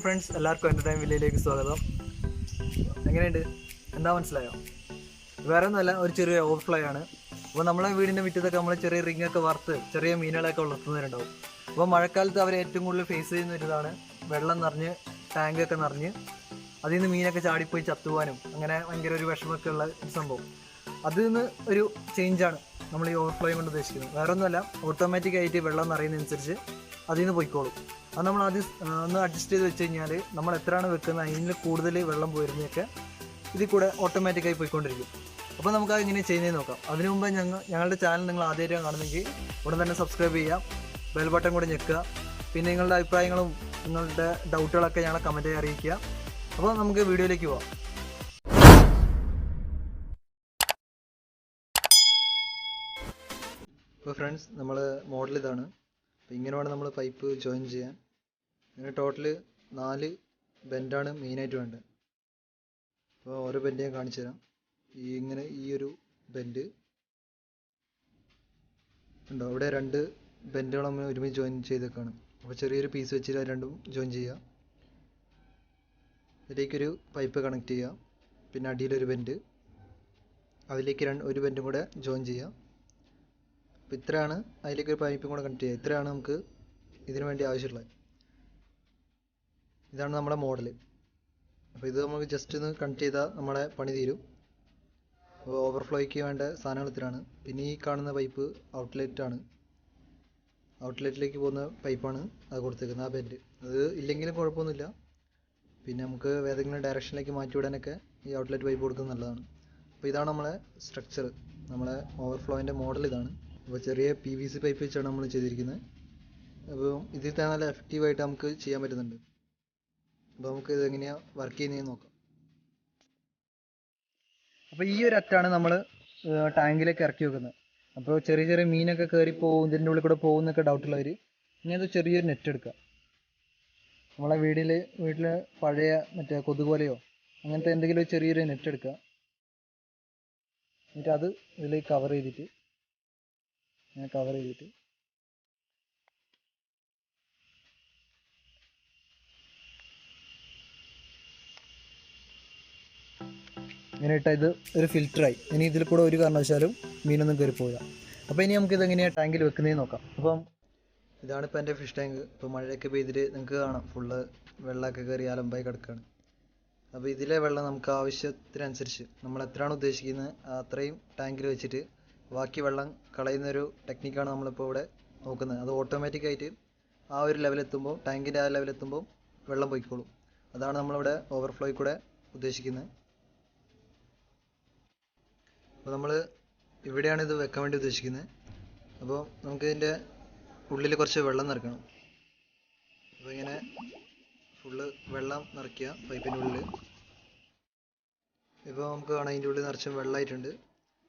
Friends, എല്ലാവർക്കും എൻ്റെ time വില്ലയിലേക്ക് സ്വാഗതം. എങ്ങനെയുണ്ട്? എന്താ മനസ്സിലായോ? വേറെ ഒന്നുമല്ല, ഒരു ചെറിയ ഓവർഫ്ലോ ആണ്. അപ്പോൾ നമ്മളെ വീടിൻ്റെ മുറ്റത്തൊക്കെ നമ്മൾ ചെറിയ റിങ്ങൊക്കെ വറുത്ത് ചെറിയ മീനുകളൊക്കെ വളർത്തുന്നവരുണ്ടാവും. അപ്പോൾ മഴക്കാലത്ത് അവർ ഏറ്റവും കൂടുതൽ ഫേസ് ചെയ്യുന്ന ഒരു ഇതാണ് വെള്ളം നിറഞ്ഞ് ടാങ്കൊക്കെ നിറഞ്ഞ് അതിൽ നിന്ന് മീനൊക്കെ ചാടിപ്പോയി ചത്തുവാനും അങ്ങനെ ഭയങ്കര ഒരു വിഷമമൊക്കെ ഉള്ള ഒരു സംഭവം. അതിൽ നിന്ന് ഒരു ചേഞ്ചാണ് നമ്മൾ ഈ ഓവർഫ്ലോയും കൊണ്ട് ഉദ്ദേശിക്കുന്നത്. വേറെ ഒന്നുമല്ല, ഓട്ടോമാറ്റിക്കായിട്ട് വെള്ളം നിറയുന്നതനുസരിച്ച് അതിൽ നിന്ന് പോയിക്കോളും. അത് നമ്മൾ ആദ്യം ഒന്ന് അഡ്ജസ്റ്റ് ചെയ്ത് വെച്ച് കഴിഞ്ഞാൽ നമ്മൾ എത്രയാണ് വെക്കുന്നത് അതിൽ കൂടുതൽ വെള്ളം പോയിരുന്നതൊക്കെ ഇതിൽ കൂടെ ഓട്ടോമാറ്റിക്കായി പോയിക്കൊണ്ടിരിക്കും. അപ്പോൾ നമുക്ക് അത് ഇങ്ങനെ ചെയ്യുന്നതെന്ന് നോക്കാം. അതിനു മുമ്പ് ഞങ്ങളുടെ ചാനൽ നിങ്ങൾ ആദ്യമായിട്ട് കാണുന്നെങ്കിൽ ഉടൻ തന്നെ സബ്സ്ക്രൈബ് ചെയ്യുക, ബെൽ ബട്ടൺ കൂടെ ഞെക്കുക. പിന്നെ നിങ്ങളുടെ അഭിപ്രായങ്ങളും നിങ്ങളുടെ ഡൗട്ടുകളൊക്കെ ഞങ്ങളെ കമൻറ്റായി അറിയിക്കുക. അപ്പോൾ നമുക്ക് വീഡിയോയിലേക്ക് പോവാം. ഇപ്പോൾ ഫ്രണ്ട്സ്, നമ്മൾ മോഡൽ ഇതാണ്. അപ്പോൾ ഇങ്ങനെ വേണം നമ്മൾ പൈപ്പ് ജോയിൻ ചെയ്യാൻ. ഇങ്ങനെ ടോട്ടൽ 4 ബെൻഡാണ് മെയിനായിട്ട് വേണ്ടത്. അപ്പോൾ ഓരോ ബെൻഡ് ഞാൻ കാണിച്ചു തരാം. ഇങ്ങനെ ഈ ഒരു ബെൻഡ് ഉണ്ടോ, ഇവിടെ 2 ബെൻഡുകൾ നമ്മൾ ഒരുമിച്ച് ജോയിൻ ചെയ്തേക്കാണ്. അപ്പോൾ ചെറിയൊരു പീസ് വെച്ചിട്ട് അത് രണ്ടും ജോയിൻ ചെയ്യുക. ഇതിലേക്കൊരു പൈപ്പ് കണക്ട് ചെയ്യുക. പിന്നെ അടിയിലൊരു ബെൻഡ്, അതിലേക്ക് ഒരു ബെൻഡും കൂടെ ജോയിൻ ചെയ്യുക. അപ്പോൾ ഇത്രയാണ്, അതിലേക്കൊരു പൈപ്പും കൂടെ കണക്ട് ചെയ്യുക. ഇത്രയാണ് നമുക്ക് ഇതിനു വേണ്ടി ആവശ്യമുള്ളത്. ഇതാണ് നമ്മുടെ മോഡൽ. അപ്പോൾ ഇത് നമുക്ക് ജസ്റ്റ് ഒന്ന് കണക്ട് ചെയ്താൽ നമ്മളെ പണി തീരും. അപ്പോൾ ഓവർഫ്ലോയ്ക്ക് വേണ്ട സാധനങ്ങൾ ഇത്രയാണ്. പിന്നെ ഈ കാണുന്ന പൈപ്പ് ഔട്ട്ലെറ്റാണ്, ഔട്ട്ലെറ്റിലേക്ക് പോകുന്ന പൈപ്പാണ് അത് കൊടുത്തേക്കുന്നത്, ആ ബെൻഡ്. അത് ഇല്ലെങ്കിലും കുഴപ്പമൊന്നുമില്ല. പിന്നെ നമുക്ക് ഏതെങ്കിലും ഡയറക്ഷനിലേക്ക് മാറ്റിവിടാനൊക്കെ ഈ ഔട്ട്ലെറ്റ് പൈപ്പ് കൊടുക്കുന്നത് നല്ലതാണ്. അപ്പോൾ ഇതാണ് നമ്മളെ സ്ട്രക്ചർ, നമ്മളെ ഓവർഫ്ലോയിൻ്റെ മോഡൽ ഇതാണ്. അപ്പോൾ ചെറിയ PVC പൈപ്പ് വെച്ചാണ് നമ്മൾ ചെയ്തിരിക്കുന്നത്. അപ്പോൾ ഇതിൽ തന്നെ നല്ല എഫക്റ്റീവായിട്ട് നമുക്ക് ചെയ്യാൻ പറ്റുന്നുണ്ട്. അപ്പോൾ നമുക്ക് ഇതെങ്ങനെയാണ് വർക്ക് ചെയ്യുന്നതെന്ന് നോക്കാം. അപ്പോൾ ഈ ഒരു അറ്റാണ് നമ്മൾ ടാങ്കിലേക്ക് ഇറക്കി വെക്കുന്നത്. അപ്പോൾ ചെറിയ ചെറിയ മീനൊക്കെ കയറി പോകും, ഇതിൻ്റെ ഉള്ളിൽ കൂടെ പോകുന്നൊക്കെ ഡൗട്ടുള്ളവർ ഇങ്ങനത്തെ ചെറിയൊരു നെറ്റ് എടുക്കുക. നമ്മളെ വീട്ടിൽ പഴയ മറ്റേ കൊതുകുവലയോ അങ്ങനത്തെ എന്തെങ്കിലും ഒരു ചെറിയൊരു നെറ്റ് എടുക്കുക. എന്നിട്ട് അത് ഇതിലേക്ക് കവർ ചെയ്തിട്ട് ഇങ്ങനെ ഇട്ടാൽ ഇത് ഒരു ഫിൽറ്ററായി. ഇനി ഇതിൽ കൂടെ ഒരു കാരണവശാലും മീനൊന്നും കയറി പോവുക. അപ്പോൾ ഇനി നമുക്കിത് എങ്ങനെയാണ് ടാങ്കിൽ വെക്കുന്നതെന്ന് നോക്കാം. അപ്പം ഇതാണിപ്പോൾ എൻ്റെ ഫിഷ് ടാങ്ക്. ഇപ്പോൾ മഴയൊക്കെ പെയ്തിട്ട് നിങ്ങൾക്ക് കാണാം ഫുള്ള് വെള്ളമൊക്കെ കയറി അലമ്പായി കിടക്കുകയാണ്. അപ്പോൾ ഇതിലെ വെള്ളം നമുക്ക് ആവശ്യത്തിനനുസരിച്ച് നമ്മൾ എത്രയാണ് ഉദ്ദേശിക്കുന്നത് അത്രയും ടാങ്കിൽ വെച്ചിട്ട് ബാക്കി വെള്ളം കളയുന്നൊരു ടെക്നിക്കാണ് നമ്മളിപ്പോൾ ഇവിടെ നോക്കുന്നത്. അത് ഓട്ടോമാറ്റിക്കായിട്ട് ആ ഒരു ലെവലെത്തുമ്പോൾ, ടാങ്കിൻ്റെ ആ ലെവലെത്തുമ്പോൾ വെള്ളം പോയിക്കോളും. അതാണ് നമ്മളിവിടെ ഓവർഫ്ലോയിൽ കൂടെ ഉദ്ദേശിക്കുന്നത്. അപ്പോൾ നമ്മൾ ഇവിടെയാണ് ഇത് വെക്കാൻ വേണ്ടി ഉദ്ദേശിക്കുന്നത്. അപ്പോൾ നമുക്ക് ഇതിൻ്റെ ഉള്ളിൽ കുറച്ച് വെള്ളം നിറയ്ക്കണം. അപ്പോൾ ഇങ്ങനെ ഫുള്ള് വെള്ളം നിറയ്ക്കുക പൈപ്പിൻ്റെ ഉള്ളിൽ. ഇപ്പോൾ നമുക്ക് കാണാം അതിൻ്റെ ഉള്ളിൽ നിറച്ച് വെള്ളമായിട്ടുണ്ട്.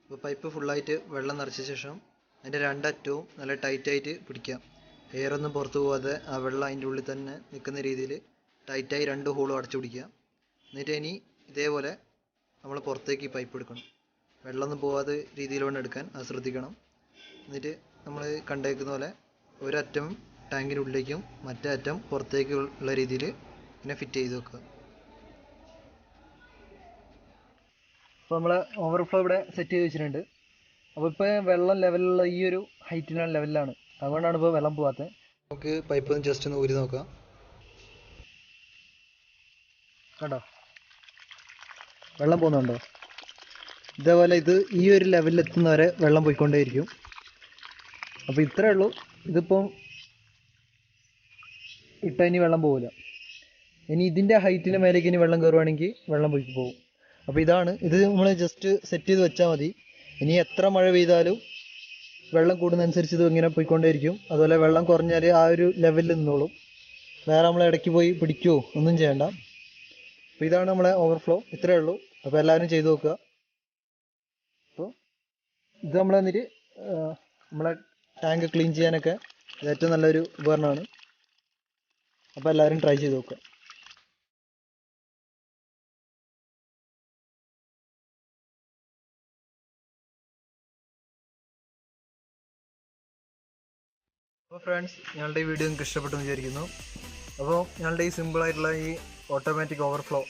അപ്പോൾ പൈപ്പ് ഫുള്ളായിട്ട് വെള്ളം നിറച്ച ശേഷം അതിൻ്റെ 2 അറ്റവും നല്ല ടൈറ്റായിട്ട് പിടിക്കുക. എയറൊന്നും പുറത്തു പോകാതെ ആ വെള്ളം അതിൻ്റെ ഉള്ളിൽ തന്നെ നിൽക്കുന്ന രീതിയിൽ ടൈറ്റായി 2 ഹോളും അടച്ചു പിടിക്കുക. എന്നിട്ട് ഇനി ഇതേപോലെ നമ്മൾ പുറത്തേക്ക് ഈ പൈപ്പ് എടുക്കണം. വെള്ളമൊന്നും പോകാതെ രീതിയിൽ വേണം എടുക്കാൻ, അത് ശ്രദ്ധിക്കണം. എന്നിട്ട് നമ്മൾ കണ്ടേക്കുന്ന പോലെ ഒരറ്റം ടാങ്കിൻ്റെ ഉള്ളിലേക്കും മറ്റേ അറ്റം പുറത്തേക്കുള്ള രീതിയിൽ ഇങ്ങനെ ഫിറ്റ് ചെയ്ത് വെക്കുക. അപ്പോൾ നമ്മൾ ഓവർഫ്ലോ ഇവിടെ സെറ്റ് ചെയ്ത് വെച്ചിട്ടുണ്ട്. അപ്പോൾ ഇപ്പോൾ വെള്ളം ലെവലുള്ള ഈ ഒരു ഹൈറ്റിലുള്ള ലെവലിലാണ്, അതുകൊണ്ടാണ് ഇപ്പോൾ വെള്ളം പോകാത്തത്. നമുക്ക് പൈപ്പ് ഒന്ന് ജസ്റ്റ് ഒന്ന് ഊരി നോക്കാം. കണ്ടോ, വെള്ളം പോകുന്നുണ്ടോ? ഇതേപോലെ ഇത് ഈ ഒരു ലെവലിൽ എത്തുന്നവരെ വെള്ളം പോയിക്കൊണ്ടേയിരിക്കും. അപ്പോൾ ഇത്രയേ ഉള്ളൂ. ഇതിപ്പം ഇട്ടാൽ ഇനി വെള്ളം പോകില്ല. ഇനി ഇതിൻ്റെ ഹൈറ്റിന് മേലേക്ക് ഇനി വെള്ളം കയറുവാണെങ്കിൽ വെള്ളം പോയി പോകും. അപ്പോൾ ഇത് നമ്മൾ ജസ്റ്റ് സെറ്റ് ചെയ്ത് വെച്ചാൽ മതി. ഇനി എത്ര മഴ പെയ്താലും വെള്ളം കൂടുന്നതനുസരിച്ച് ഇത് ഇങ്ങനെ പോയിക്കൊണ്ടേയിരിക്കും. അതുപോലെ വെള്ളം കുറഞ്ഞാൽ ആ ഒരു ലെവലിൽ നിന്നോളും. വേറെ നമ്മൾ ഇടയ്ക്ക് പോയി പിടിക്കുകയോ ഒന്നും ചെയ്യണ്ട. അപ്പോൾ ഇതാണ് നമ്മളെ ഓവർഫ്ലോ, ഇത്രയേ ഉള്ളൂ. അപ്പോൾ എല്ലാവരും ചെയ്ത് നോക്കുക. അപ്പോൾ ഇത് നമ്മൾ എന്നിട്ട് നമ്മളെ ടാങ്ക് ക്ലീൻ ചെയ്യാനൊക്കെ ഇത് ഏറ്റവും നല്ലൊരു ഉപകരണമാണ്. അപ്പോൾ എല്ലാവരും ട്രൈ ചെയ്ത് നോക്കുക. അപ്പോൾ ഫ്രണ്ട്സ്, ഞങ്ങളുടെ ഈ വീഡിയോ നിങ്ങൾക്ക് ഇഷ്ടപ്പെട്ടു എന്ന് വിചാരിക്കുന്നു. അപ്പോൾ ഞങ്ങളുടെ ഈ സിമ്പിളായിട്ടുള്ള ഈ ഓട്ടോമാറ്റിക് ഓവർഫ്ലോ,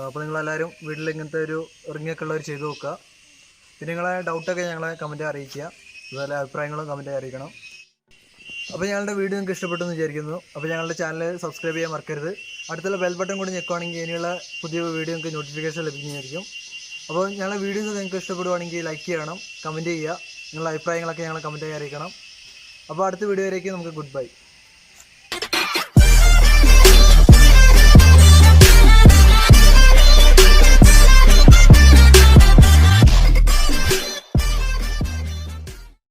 അപ്പോൾ നിങ്ങളെല്ലാവരും വീട്ടിൽ ഇങ്ങനത്തെ ഒരു റിങ്ങൊക്കെ ഉള്ളവർ ചെയ്ത് നോക്കുക. പിന്നെ നിങ്ങളെ ഡൗട്ടൊക്കെ ഞങ്ങളെ കമൻറ്റ് അറിയിക്കുക, അതുപോലെ അഭിപ്രായങ്ങളും കമൻറ്റ് അറിയിക്കണം. അപ്പോൾ ഞങ്ങളുടെ വീഡിയോ നിങ്ങൾക്ക് ഇഷ്ടപ്പെട്ടു എന്ന് വിചാരിക്കുന്നു. അപ്പോൾ ഞങ്ങളുടെ ചാനൽ സബ്സ്ക്രൈബ് ചെയ്യാൻ മറക്കരുത്. അടുത്തുള്ള ബെൽ ബട്ടൺ കൂടി ഞെക്കുവാണെങ്കിൽ ഇനിയുള്ള പുതിയ വീഡിയോ നിങ്ങൾക്ക് നോട്ടിഫിക്കേഷൻ ലഭിക്കുന്നതായിരിക്കും. അപ്പോൾ ഞങ്ങളുടെ വീഡിയോസ് നിങ്ങൾക്ക് ഇഷ്ടപ്പെടുവാണെങ്കിൽ ലൈക്ക് ചെയ്യണം, കമൻറ്റ് ചെയ്യുക, നിങ്ങളുടെ അഭിപ്രായങ്ങളൊക്കെ ഞങ്ങളെ കമൻറ്റായി അറിയിക്കണം. അപ്പോൾ അടുത്ത വീഡിയോ വരേക്കും നമുക്ക് ഗുഡ് ബൈ.